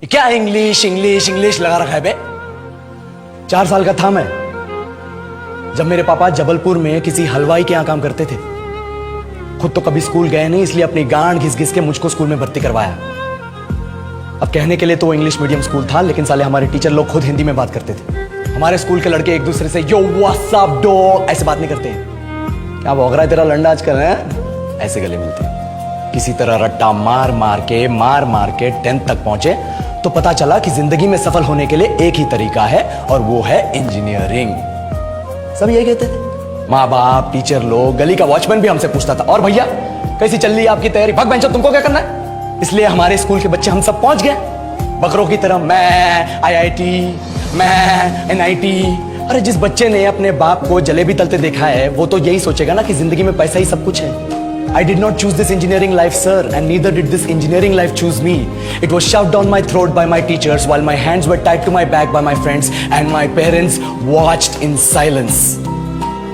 क्या English English English लगा रखा है बे। 4 साल का था मैं जब मेरे पापा जबलपुर में किसी हलवाई के यहां काम करते थे। खुद तो कभी स्कूल गए नहीं, इसलिए अपनी गांड घिस घिस के मुझको स्कूल में भर्ती करवाया। अब कहने के लिए तो वो इंग्लिश मीडियम स्कूल था, लेकिन साले हमारे टीचर लोग खुद हिंदी में बात करते थे। हमारे स्कूल के लड़के एक दूसरे से यो व्हाट्स अप डॉग ऐसे बात नहीं करते हैं। क्या भौंक रहा है तेरा लंडा आजकल है, ऐसे गले मिलते हैं। किसी तरह रट्टा मार मार के 10th तक पहुंचे तो पता चला कि जिंदगी में सफल होने के लिए एक ही तरीका है और वो है इंजीनियरिंग। सब यही कहते थे, माँ बाप, टीचर लोग, गली का वॉचमैन भी हमसे पूछता था, और भैया कैसी चल रही है आपकी तैयारी? भाग बेंचो, तुमको क्या करना है? इसलिए हमारे स्कूल के बच्चे हम सब पहुंच गए बकरों की तरह। मैं IIT, मैं NIT। अरे जिस बच्चे ने अपने बाप को जलेबी तलते देखा है वो तो यही सोचेगा ना कि जिंदगी में पैसा ही सब कुछ है। I did not choose this engineering life, sir, and neither did this engineering life choose me. It was shoved down my throat by my teachers while my hands were tied to my back by my friends and my parents watched in silence.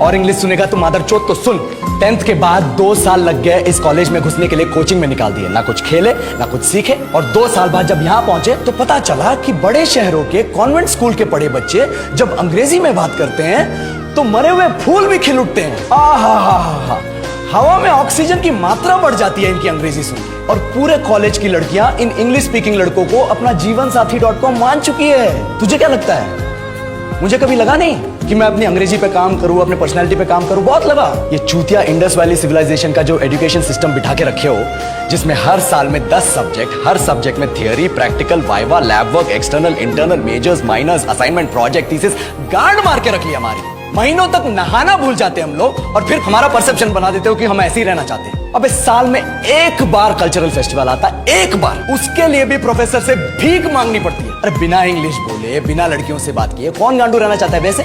और English सुनेगा तो मादरचोद तो सुन। 10th के बाद 2 साल लग गए इस कॉलेज में घुसने के लिए, कोचिंग में निकाल दिए। ना कुछ खेले ना कुछ सीखे, और 2 साल बाद जब यहाँ पहुंचे तो पता चला कि बड़े शहरों के कॉन्वेंट स्कूल के पढ़े बच्चे जब अंग्रेजी में बात करते हैं तो मरे हुए फूल भी खिल उठते हैं। आहा, हवा में ऑक्सीजन की मात्रा बढ़ जाती है इनकी अंग्रेजी सुन के। और पूरे कॉलेज की लड़कियां इन इंग्लिश स्पीकिंग लड़कों को अपना जीवनसाथी.com मान चुकी है। तुझे क्या लगता है? मुझे कभी लगा नहीं कि मैं अपनी अंग्रेजी पे काम करूं, अपने पर्सनालिटी पे काम करूं। बहुत लगा। ये चूतिया इंडस वैली सिविलाइजेशन का जो एजुकेशन सिस्टम बिठा के रखे हो, जिसमें हर साल में 10 सब्जेक्ट, हर सब्जेक्ट में theory, practical, viva, lab work, external, internal, majors, minors, assignment, project, thesis, गांड मार के रखी हमारी। महीनों तक नहाना भूल जाते हम लोग और फिर हमारा परसेप्शन बना देते हो कि हम ऐसे ही रहना चाहते हैं। अब इस साल में एक बार कल्चरल फेस्टिवल आता है, एक बार, उसके लिए भी प्रोफेसर से भीख मांगनी पड़ती है। अरे बिना इंग्लिश बोले, बिना लड़कियों से बात किए कौन गांडू रहना चाहता है वैसे?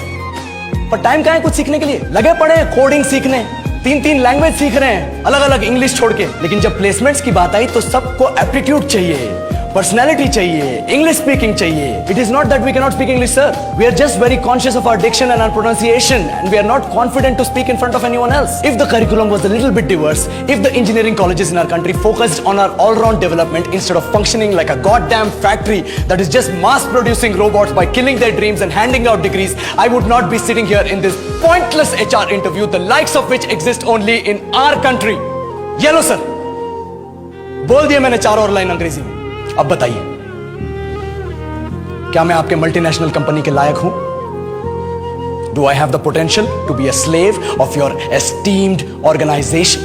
पर टाइम कहाँ है कुछ सीखने के लिए? लगे पड़े हैं कोडिंग सीखने, 3 लैंग्वेज सीख रहे हैं, अलग अलग इंग्लिश छोड़ के। लेकिन जब प्लेसमेंट्स की बात आई तो सबको एप्टीट्यूड चाहिए, पर्सनैलिटी चाहिए, इंग्लिश स्पीकिंग चाहिए। It is not that we can not speak English, sir. We are just very conscious of our diction and our pronunciation and we are not confident to speak in front of anyone else. If the curriculum was a little bit diverse, if the engineering colleges in our country focused on our all round development instead of functioning like a goddamn factory that is just mass producing robots by killing their dreams and handing out degrees, I would not be sitting here in this pointless HR interview, the likes of which exist only in our country. ये लो sir, बोल दिया मैंने 4 और line अंग्रेजी में। अब बताइए, क्या मैं आपके मल्टीनेशनल कंपनी के लायक हूं? Do I have the potential to be a slave of your esteemed organization?